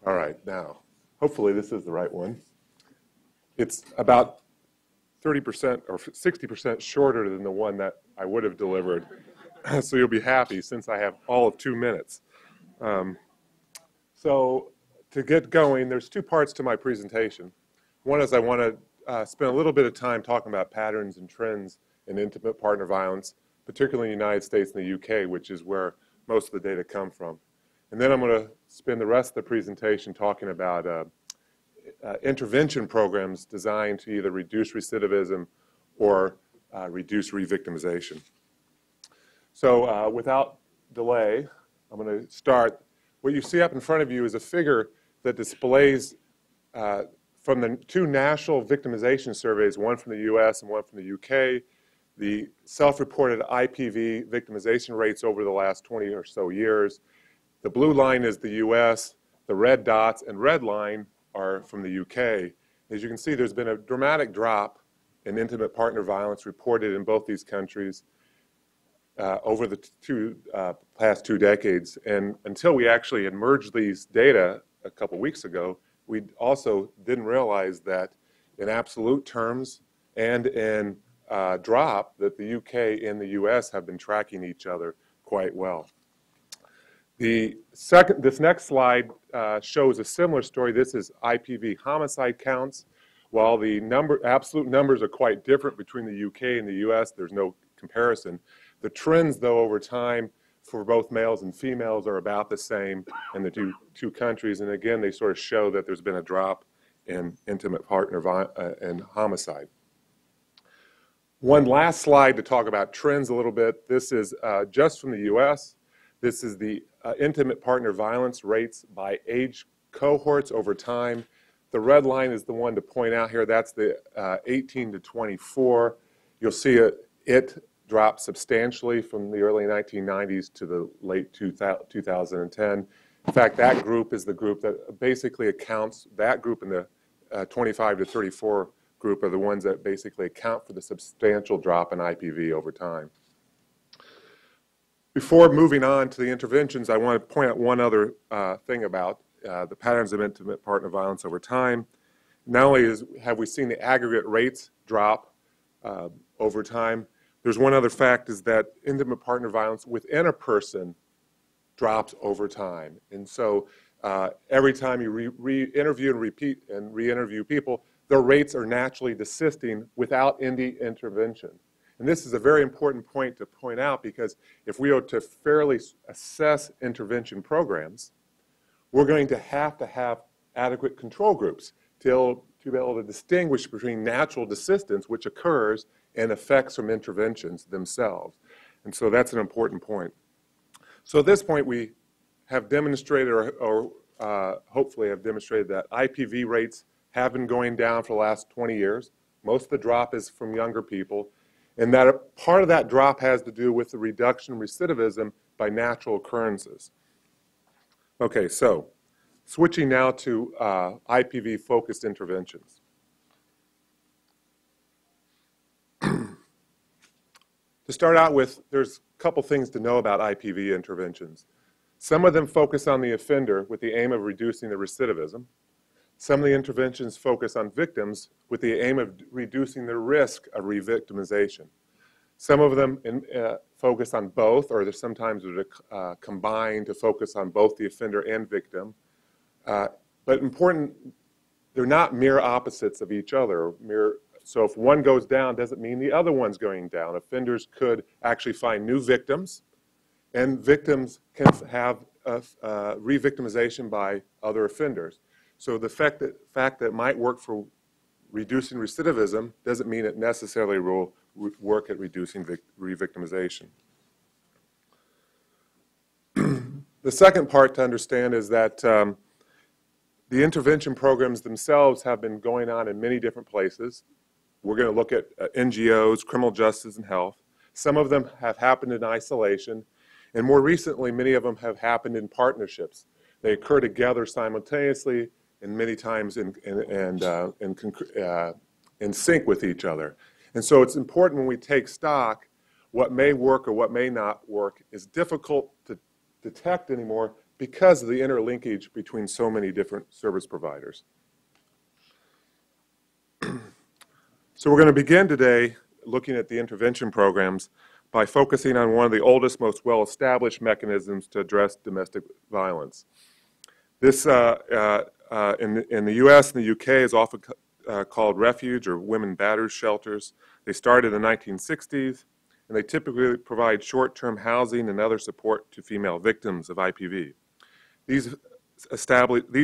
All right, now, hopefully this is the right one. It's about 30% or 60% shorter than the one that I would have delivered. So you'll be happy since I have all of 2 minutes. So to get going, there's two parts to my presentation. One is I want to spend a little bit of time talking about patterns and trends in intimate partner violence, particularly in the United States and the UK, which is where most of the data come from. And then I'm going to spend the rest of the presentation talking about intervention programs designed to either reduce recidivism or reduce revictimization. So without delay, I'm going to start. What you see up in front of you is a figure that displays from the two national victimization surveys, one from the US and one from the UK, the self-reported IPV victimization rates over the last 20 or so years. The blue line is the US, the red dots and red line are from the UK. As you can see, there's been a dramatic drop in intimate partner violence reported in both these countries over the past 2 decades. And until we actually had merged these data a couple weeks ago, we also didn't realize that in absolute terms and in drop that the UK and the US have been tracking each other quite well. This next slide shows a similar story. This is IPV homicide counts. While the absolute numbers are quite different between the UK and the US, there's no comparison. The trends, though, over time for both males and females are about the same in the two countries. And again, they sort of show that there's been a drop in intimate partner and homicide. One last slide to talk about trends a little bit. This is just from the US. This is the intimate partner violence rates by age cohorts over time. The red line is the one to point out here. That's the 18 to 24. You'll see it dropped substantially from the early 1990s to the late 2010. In fact, that group is the group that basically accounts, that group in the 25 to 34 group are the ones that basically account for the substantial drop in IPV over time. Before moving on to the interventions, I want to point out one other thing about the patterns of intimate partner violence over time. Not only have we seen the aggregate rates drop over time, there's one other fact is that intimate partner violence within a person drops over time. And so every time you re-interview and repeat and re-interview people, their rates are naturally desisting without any intervention. And this is a very important point to point out because if we are to fairly assess intervention programs, we're going to have adequate control groups to be able to distinguish between natural desistance, which occurs, and effects from interventions themselves. And so that's an important point. So at this point, we have demonstrated, or hopefully have demonstrated, that IPV rates have been going down for the last 20 years. Most of the drop is from younger people. And that part of that drop has to do with the reduction in recidivism by natural occurrences. Okay, so switching now to IPV-focused interventions. To start out with, there's a couple things to know about IPV interventions. Some of them focus on the offender with the aim of reducing the recidivism. Some of the interventions focus on victims with the aim of reducing the risk of revictimization. Some of them focus on both, or they're sometimes combined to focus on both the offender and victim. But important, they're not mere opposites of each other. So if one goes down doesn't mean the other one's going down. Offenders could actually find new victims, and victims can have revictimization by other offenders. So the fact that it might work for reducing recidivism doesn't mean it necessarily will work at reducing revictimization. The second part to understand is that the intervention programs themselves have been going on in many different places. We're going to look at NGOs, criminal justice, and health. Some of them have happened in isolation, and more recently, many of them have happened in partnerships. They occur together simultaneously, and many times in sync with each other. And so it's important when we take stock, what may work or what may not work is difficult to detect anymore because of the interlinkage between so many different service providers. So we're going to begin today looking at the intervention programs by focusing on one of the oldest, most well-established mechanisms to address domestic violence. This, in the US and the UK, is often called Refuge or women battered shelters. They started in the 1960s, and they typically provide short-term housing and other support to female victims of IPV. These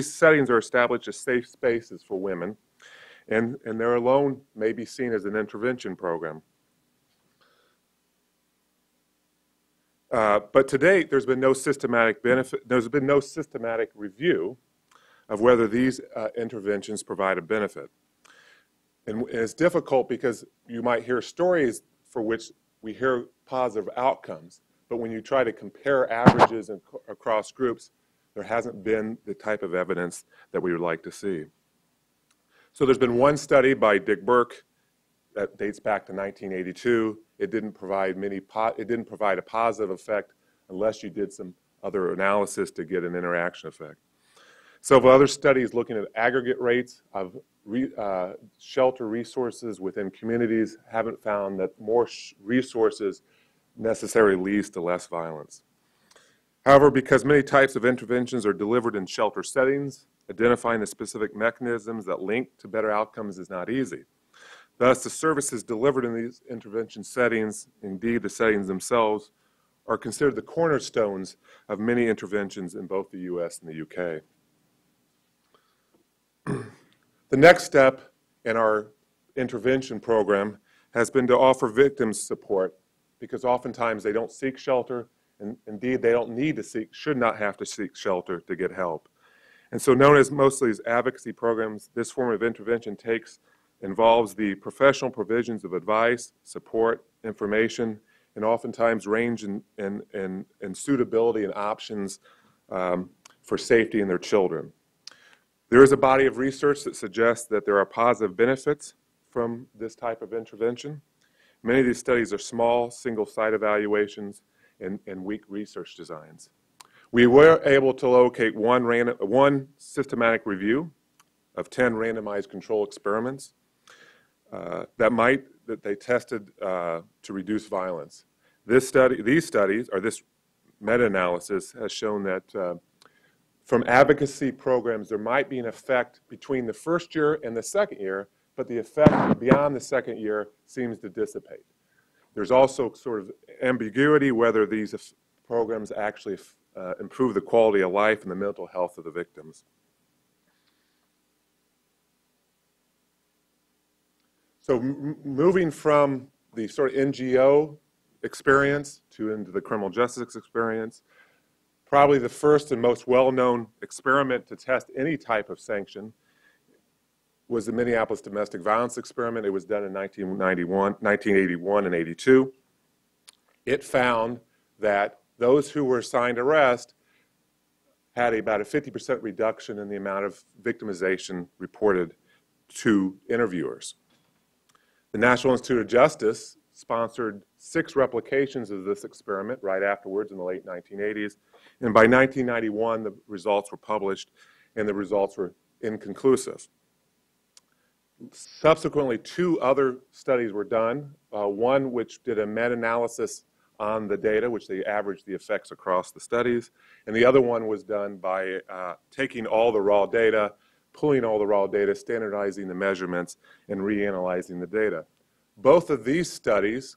settings are established as safe spaces for women, and their alone may be seen as an intervention program. But to date, there's been no systematic review of whether these interventions provide a benefit. And it's difficult because you might hear stories for which we hear positive outcomes, but when you try to compare averages across groups, there hasn't been the type of evidence that we would like to see. So there's been one study by Berk that dates back to 1982. It didn't provide a positive effect unless you did some other analysis to get an interaction effect. Several other studies looking at aggregate rates of shelter resources within communities haven't found that more resources necessarily leads to less violence. However, because many types of interventions are delivered in shelter settings, identifying the specific mechanisms that link to better outcomes is not easy. Thus, the services delivered in these intervention settings, indeed the settings themselves, are considered the cornerstones of many interventions in both the US and the UK. The next step in our intervention program has been to offer victims support, because oftentimes they don't seek shelter, and indeed they don't need to seek, should not have to seek shelter to get help. And so known as mostly as advocacy programs, this form of intervention involves the professional provisions of advice, support, information, and oftentimes range in suitability and options for safety in their children. There is a body of research that suggests that there are positive benefits from this type of intervention. Many of these studies are small, single-site evaluations and weak research designs. We were able to locate one systematic review of 10 randomized control experiments that they tested to reduce violence. This meta-analysis has shown that from advocacy programs, there might be an effect between the first year and the second year, but the effect beyond the second year seems to dissipate. There's also sort of ambiguity whether these programs actually improve the quality of life and the mental health of the victims. So moving from the sort of NGO experience into the criminal justice experience, probably the first and most well-known experiment to test any type of sanction was the Minneapolis domestic violence experiment. It was done in 1981 and 82. It found that those who were assigned arrest had about a 50% reduction in the amount of victimization reported to interviewers. The National Institute of Justice sponsored 6 replications of this experiment right afterwards in the late 1980s. And by 1991, the results were published, and the results were inconclusive. Subsequently, 2 other studies were done, one which did a meta-analysis on the data, which they averaged the effects across the studies, and the other one was done by taking all the raw data, pulling all the raw data, standardizing the measurements, and reanalyzing the data. Both of these studies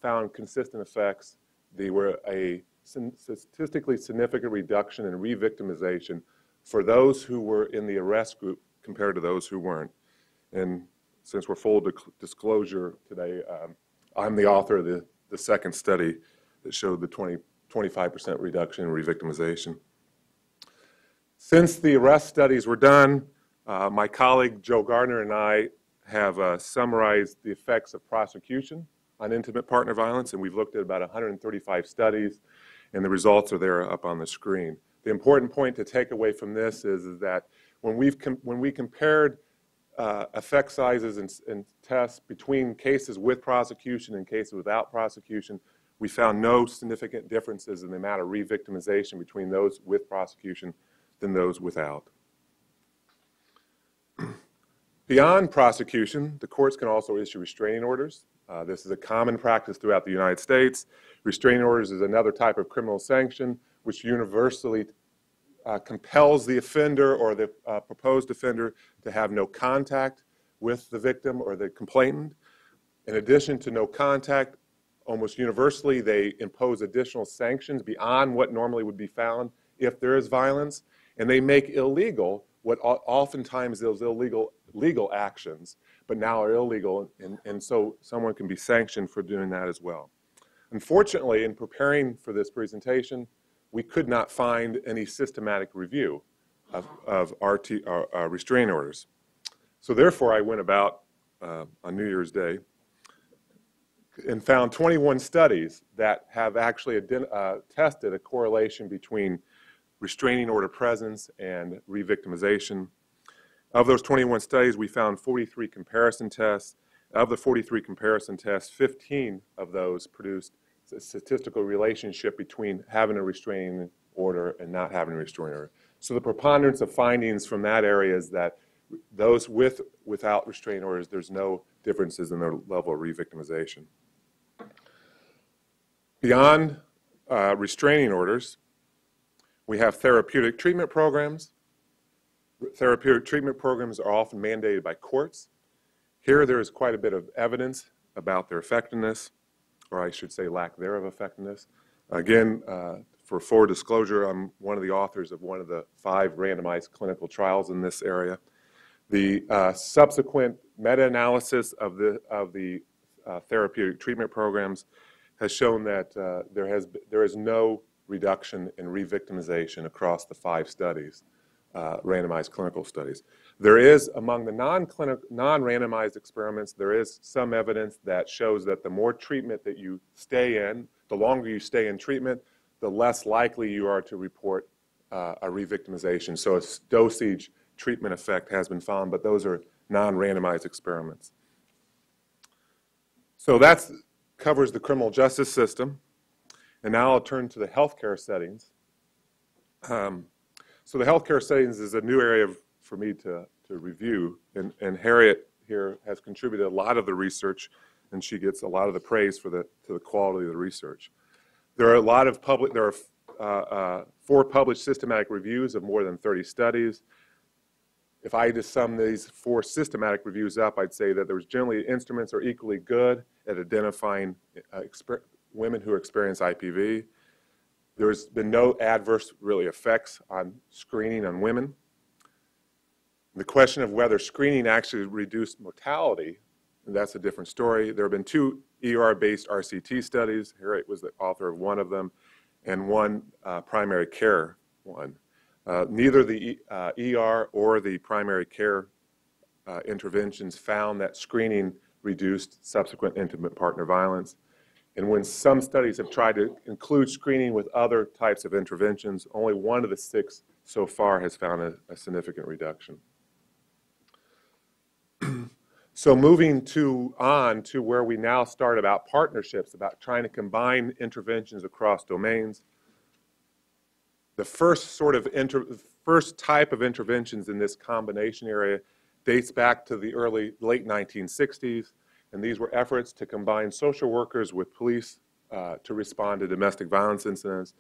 found consistent effects. They were a statistically significant reduction in revictimization for those who were in the arrest group compared to those who weren't. And since we're full disclosure today, I'm the author of the second study that showed the 25% reduction in revictimization. Since the arrest studies were done, my colleague Joe Gardner and I have summarized the effects of prosecution on intimate partner violence, and we've looked at about 135 studies, and the results are there up on the screen. The important point to take away from this is that when we compared effect sizes and tests between cases with prosecution and cases without prosecution, We found no significant differences in the amount of revictimization between those with prosecution than those without. Beyond prosecution, the courts can also issue restraining orders. This is a common practice throughout the United States. Restraining orders is another type of criminal sanction which universally compels the offender or the proposed offender to have no contact with the victim or the complainant. In addition to no contact, almost universally they impose additional sanctions beyond what normally would be found if there is violence, and they make illegal what oftentimes those legal actions, but now are illegal, and so someone can be sanctioned for doing that as well. Unfortunately, in preparing for this presentation, we could not find any systematic review of restraining orders. So therefore, I went about on New Year's Day and found 21 studies that have actually tested a correlation between restraining order presence and revictimization. Of those 21 studies, we found 43 comparison tests. Of the 43 comparison tests, 15 of those produced a statistical relationship between having a restraining order and not having a restraining order. So the preponderance of findings from that area is that those without restraining orders, there's no differences in their level of revictimization. Beyond restraining orders, we have therapeutic treatment programs. Therapeutic treatment programs are often mandated by courts. Here there is quite a bit of evidence about their effectiveness, or I should say lack thereof effectiveness. Again, for full disclosure, I'm one of the authors of one of the 5 randomized clinical trials in this area. The subsequent meta-analysis of the therapeutic treatment programs has shown that there is no reduction in revictimization across the 5 studies, randomized clinical studies. There is, among the non-randomized experiments, there is some evidence that shows that the more treatment that you stay in, the longer you stay in treatment, the less likely you are to report a revictimization. So a dosage treatment effect has been found, but those are non-randomized experiments. So that covers the criminal justice system. And now I'll turn to the healthcare settings. So the healthcare settings is a new area for me to review, and Harriet here has contributed a lot of the research, and she gets a lot of the praise for the quality of the research. There are a lot of there are 4 published systematic reviews of more than 30 studies. If I had to sum these 4 systematic reviews up, I'd say that there's generally instruments are equally good at identifying women who experience IPV. There's been no adverse effects on screening on women. The question of whether screening actually reduced mortality, and that's a different story. There have been 2 ER-based RCT studies. Harriet was the author of one of them, and 1 primary care one. Neither the ER or the primary care interventions found that screening reduced subsequent intimate partner violence. And when some studies have tried to include screening with other types of interventions, only 1 of the 6 so far has found a significant reduction. So moving on to where we now start about partnerships, about trying to combine interventions across domains. The first type of interventions in this combination area dates back to the late 1960s. And these were efforts to combine social workers with police to respond to domestic violence incidents.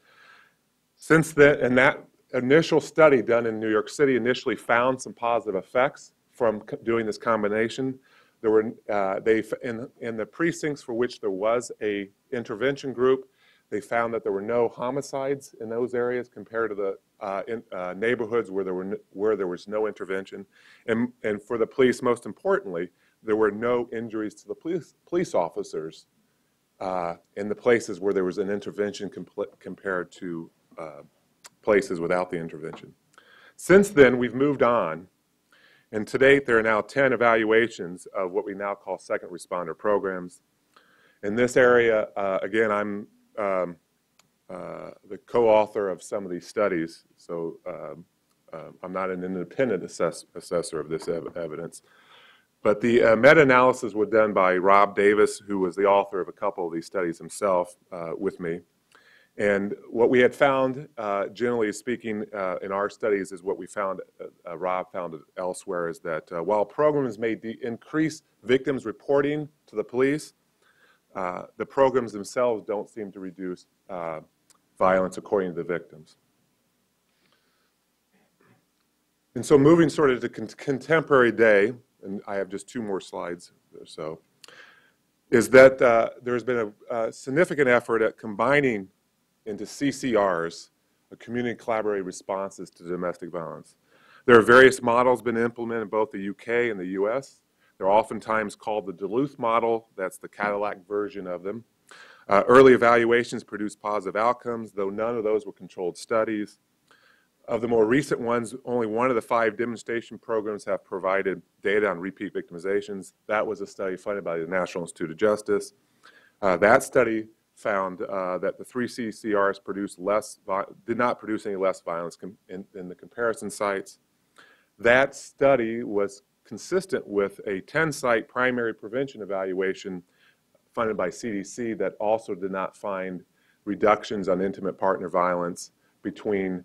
Since then, and that initial study done in New York City initially found some positive effects from doing this combination. There were, in the precincts for which there was a intervention group, they found that there were no homicides in those areas compared to the neighborhoods where there was no intervention. And for the police, most importantly, there were no injuries to the police officers in the places where there was an intervention compared to places without the intervention. Since then, we've moved on, and to date, there are now 10 evaluations of what we now call second responder programs. In this area, again, I'm the co-author of some of these studies, so I'm not an independent assessor of this evidence. But the meta-analysis was done by Rob Davis, who was the author of a couple of these studies himself with me. And what we had found, generally speaking, in our studies is what we found, Rob found elsewhere, is that while programs may increase victims reporting to the police, the programs themselves don't seem to reduce violence according to the victims. And so moving sort of to contemporary day, and I have just 2 more slides or so, is that there's been a significant effort at combining into CCRs, community collaborative responses to domestic violence. There are various models been implemented in both the UK and the US. They're oftentimes called the Duluth Model. That's the Cadillac version of them. Early evaluations produced positive outcomes, though none of those were controlled studies. Of the more recent ones, only 1 of the 5 demonstration programs have provided data on repeat victimizations. That was a study funded by the National Institute of Justice. That study found that the 3 CCRs did not produce any less violence in the comparison sites. That study was consistent with a 10-site primary prevention evaluation funded by CDC that also did not find reductions on intimate partner violence between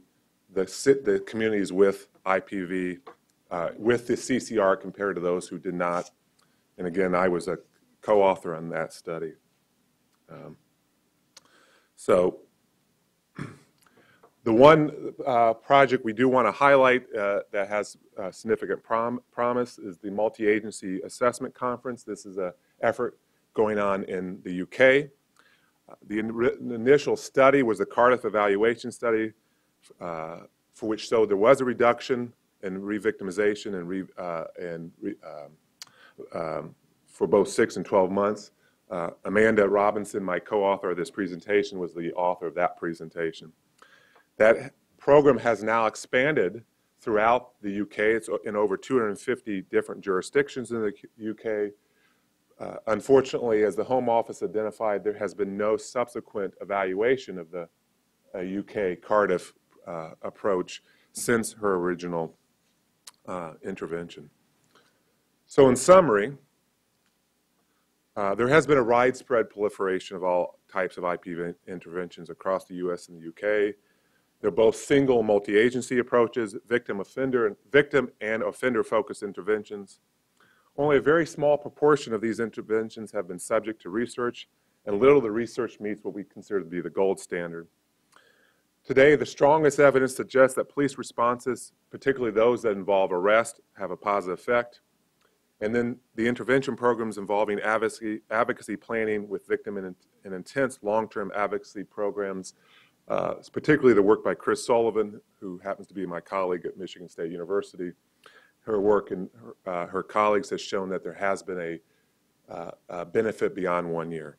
the communities with IPV, with the CCR compared to those who did not. And again, I was a co-author on that study. So the one project we do want to highlight that has significant promise is the Multi-Agency Assessment Conference. This is an effort going on in the UK. The initial study was a Cardiff evaluation study for which showed there was a reduction in revictimization for both 6 and 12 months. Amanda Robinson, my co-author of this presentation, was the author of that presentation. That program has now expanded throughout the UK. It's in over 250 different jurisdictions in the UK. Unfortunately, as the Home Office identified, there has been no subsequent evaluation of the UK Cardiff approach since her original intervention. So in summary, there has been a widespread proliferation of all types of IPV interventions across the US and the UK. They're both single multi-agency approaches, victim and offender-focused interventions. Only a very small proportion of these interventions have been subject to research, and little of the research meets what we consider to be the gold standard. Today, the strongest evidence suggests that police responses, particularly those that involve arrest, have a positive effect. And then the intervention programs involving advocacy planning with victim and intense long-term advocacy programs, particularly the work by Chris Sullivan, who happens to be my colleague at Michigan State University. Her work and her colleagues has shown that there has been a benefit beyond 1 year.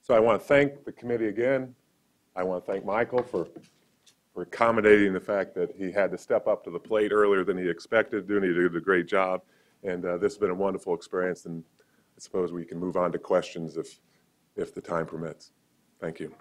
So I want to thank the committee again. I want to thank Michael for accommodating the fact that he had to step up to the plate earlier than he expected to, and he did a great job. And this has been a wonderful experience, and I suppose we can move on to questions if the time permits. Thank you.